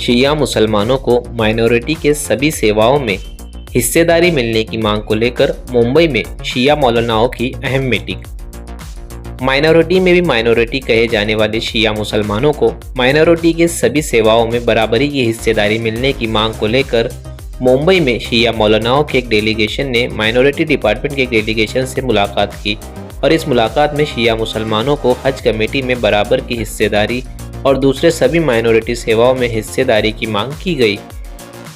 शिया मुसलमानों को माइनॉरिटी के सभी सेवाओं में हिस्सेदारी मिलने की मांग को लेकर मुंबई में शिया मौलानाओं की अहम मीटिंग। माइनॉरिटी में भी माइनॉरिटी कहे जाने वाले शिया मुसलमानों को माइनॉरिटी के सभी सेवाओं में बराबरी की हिस्सेदारी मिलने की मांग को लेकर मुंबई में शिया मौलानाओं के एक डेलीगेशन ने माइनॉरिटी डिपार्टमेंट के एक डेलीगेशन से मुलाकात की और इस मुलाकात में शिया मुसलमानों को हज कमेटी में बराबर की हिस्सेदारी और दूसरे सभी माइनॉरिटी सेवाओं में हिस्सेदारी की मांग की गई।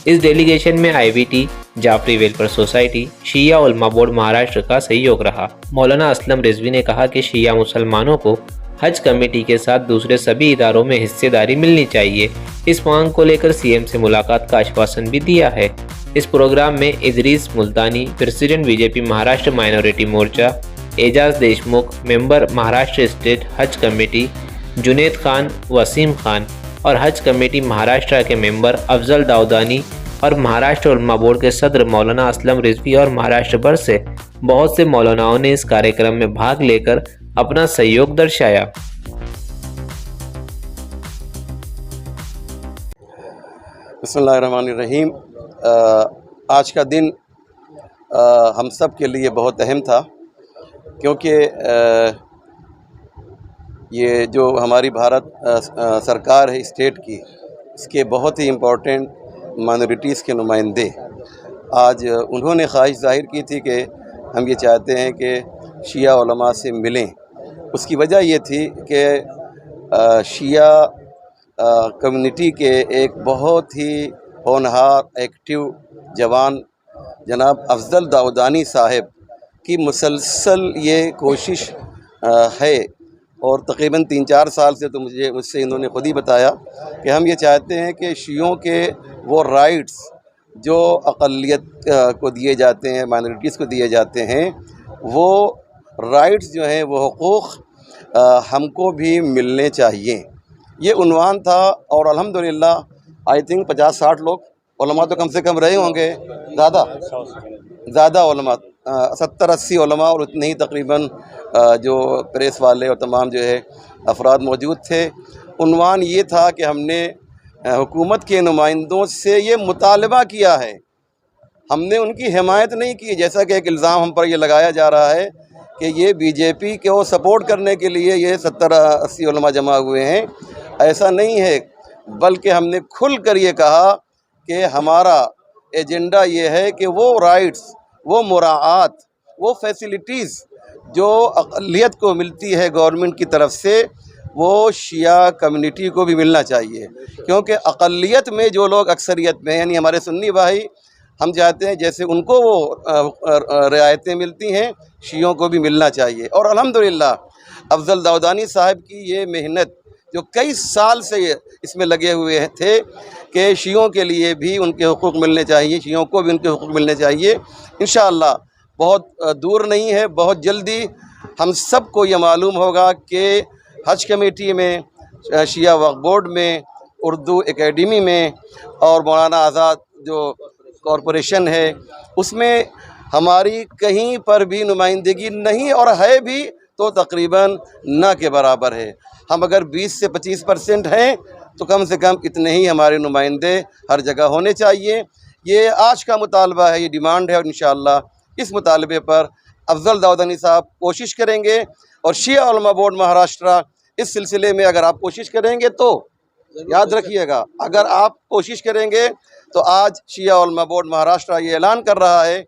इस डेलीगेशन में IBT, जाफरी वेलफेयर सोसाइटी, शिया उलमा बोर्ड महाराष्ट्र का सहयोग रहा। मौलाना असलम रिजवी ने कहा कि शिया मुसलमानों को हज कमेटी के साथ दूसरे सभी इदारों में हिस्सेदारी मिलनी चाहिए। इस मांग को लेकर CM से मुलाकात का आश्वासन भी दिया है। इस प्रोग्राम में इदरीस मुल्तानी, प्रेसिडेंट BJP महाराष्ट्र माइनॉरिटी मोर्चा, एजाज देशमुख, मेंबर महाराष्ट्र स्टेट हज कमेटी, जुनेद खान, वसीम खान और हज कमेटी महाराष्ट्र के मेंबर अफजल दाऊदानी और महाराष्ट्र उलमा बोर्ड के सदर मौलाना असलम रिजवी और महाराष्ट्र भर से बहुत से मौलानाओं ने इस कार्यक्रम में भाग लेकर अपना सहयोग दर्शाया। बिस्मिल्लाहिर्रहमानिर्रहीम। आज का दिन हम सब के लिए बहुत अहम था, क्योंकि ये जो हमारी भारत सरकार है स्टेट की, इसके बहुत ही इम्पोर्टेंट माइनॉरिटीज़ के नुमाइंदे आज उन्होंने ख्वाहिश ज़ाहिर की थी कि हम ये चाहते हैं कि शिया उलमा से मिलें। उसकी वजह ये थी कि शिया कम्युनिटी के एक बहुत ही होनहार एक्टिव जवान जनाब अफजल दाऊदानी साहब की मुसलसल ये कोशिश है, और तकरीबन 3-4 साल से तो मुझसे इन्होंने ख़ुद ही बताया कि हम ये चाहते हैं कि शियों के वो राइट्स जो अक़लियत को दिए जाते हैं, माइनॉरिटीज़ को दिए जाते हैं, वो राइट्स जो हैं, वो हुकूक़ हमको भी मिलने चाहिए। ये उन्वान था। और अल्हम्दुलिल्लाह आई थिंक 50-60 लोग उलमा तो कम से कम रहे होंगे, ज़्यादा उलमा 70-80 उलमा और उतने ही तकरीबन जो प्रेस वाले और तमाम जो है अफराद मौजूद थे। उन्वान ये था कि हमने हुकूमत के नुमाइंदों से ये मुतालबा किया है, हमने उनकी हिमायत नहीं की। जैसा कि एक इल्ज़ाम हम पर ये लगाया जा रहा है कि ये BJP को सपोर्ट करने के लिए ये 70-80 उलमा जमा हुए हैं, ऐसा नहीं है। बल्कि हमने खुल कर ये कहा कि हमारा एजेंडा ये है कि वो राइट्स, वो मुराआत, वो फैसिलिटीज़ जो अक़लियत को मिलती है गवर्नमेंट की तरफ से, वो शिया कम्युनिटी को भी मिलना चाहिए। क्योंकि अक़लियत में जो लोग अक्सरियत में, यानी हमारे सुन्नी भाई, हम चाहते हैं जैसे उनको वो रियायतें मिलती हैं, शियों को भी मिलना चाहिए। और अल्हम्दुलिल्लाह अफजल दाऊदानी साहब की ये मेहनत जो कई साल से इसमें लगे हुए थे कि शियों के लिए भी उनके हुकूक़ मिलने चाहिए, शियों को भी उनके हुकूक़ मिलने चाहिए। इंशाअल्लाह बहुत दूर नहीं है, बहुत जल्दी हम सबको ये मालूम होगा कि हज कमेटी में, शिया वक्फ बोर्ड में, उर्दू एकेडमी में और मौलाना आज़ाद जो कॉरपोरेशन है, उसमें हमारी कहीं पर भी नुमाइंदगी नहीं, और है भी तो तकरीबन न के बराबर है। हम अगर 20 से 25% हैं तो कम से कम इतने ही हमारे नुमाइंदे हर जगह होने चाहिए। ये आज का मुतालबा है, ये डिमांड है, और इंशाअल्लाह इस मुतालबे पर अफजल दाऊदानी साहब कोशिश करेंगे। और शिया उलमा बोर्ड महाराष्ट्र इस सिलसिले में अगर आप कोशिश करेंगे तो याद रखिएगा, अगर आप कोशिश करेंगे तो आज शिया उलमा बोर्ड महाराष्ट्र ये ऐलान कर रहा है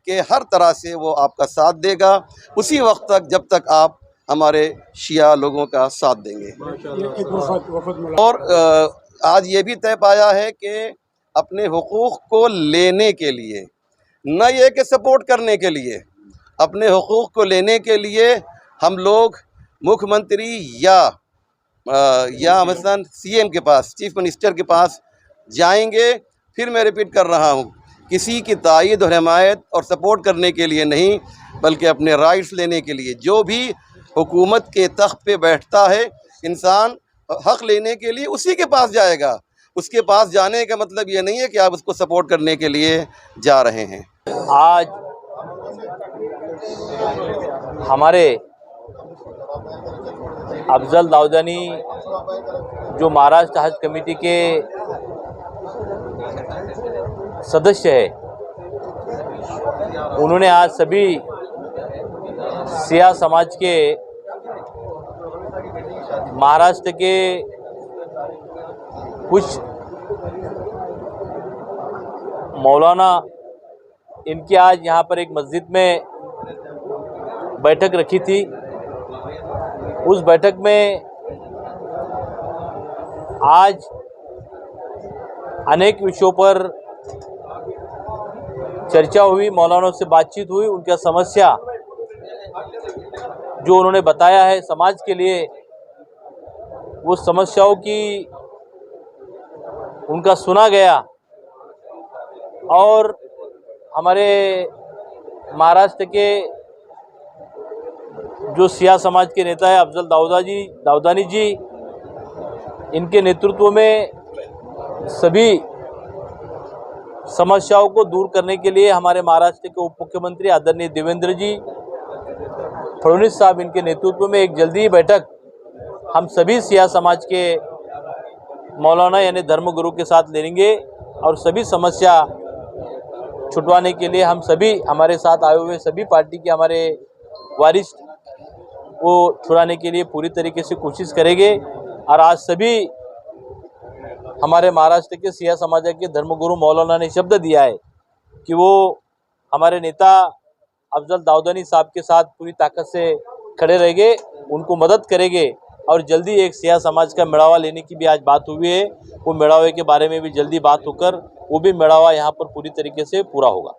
कि हर तरह से वो आपका साथ देगा उसी वक्त तक जब तक आप हमारे शिया लोगों का साथ देंगे। और आज ये भी तय पाया है कि अपने हुकूक़ को लेने के लिए, न ये कि सपोर्ट करने के लिए, अपने हुकूक़ को लेने के लिए हम लोग मुख्यमंत्री या मसलन CM के पास, चीफ मिनिस्टर के पास जाएंगे। फिर मैं रिपीट कर रहा हूँ, किसी की तायीद और हिमायत और सपोर्ट करने के लिए नहीं, बल्कि अपने राइट्स लेने के लिए। जो भी हुकूमत के तख्त पे बैठता है इंसान, हक़ लेने के लिए उसी के पास जाएगा। उसके पास जाने का मतलब ये नहीं है कि आप उसको सपोर्ट करने के लिए जा रहे हैं। आज हमारे अफजल दाऊदानी जो महाराष्ट्र हज कमेटी के सदस्य है, उन्होंने आज सभी सिया समाज के महाराष्ट्र के कुछ मौलाना इनकी आज यहाँ पर एक मस्जिद में बैठक रखी थी। उस बैठक में आज अनेक विषयों पर चर्चा हुई, मौलानों से बातचीत हुई, उनका समस्या जो उन्होंने बताया है समाज के लिए, वो समस्याओं की उनका सुना गया। और हमारे महाराष्ट्र के जो सिया समाज के नेता है अफजल दाऊदानी जी, इनके नेतृत्व में सभी समस्याओं को दूर करने के लिए हमारे महाराष्ट्र के उप मुख्यमंत्री आदरणीय देवेंद्र जी फडणवीस साहब, इनके नेतृत्व में एक जल्दी ही बैठक हम सभी सिया समाज के मौलाना यानी धर्मगुरु के साथ लेंगे और सभी समस्या छुटवाने के लिए हम सभी, हमारे साथ आए हुए सभी पार्टी के हमारे वरिष्ठ वो छुड़ाने के लिए पूरी तरीके से कोशिश करेंगे। और आज सभी हमारे महाराष्ट्र के सिया समाज के धर्मगुरु मौलाना ने शब्द दिया है कि वो हमारे नेता अफजल दाऊदानी साहब के साथ पूरी ताकत से खड़े रहेंगे, उनको मदद करेंगे और जल्दी एक सिया समाज का मेड़ावा लेने की भी आज बात हुई है। वो मेड़ावे के बारे में भी जल्दी बात होकर वो भी मेड़ावा यहाँ पर पूरी तरीके से पूरा होगा।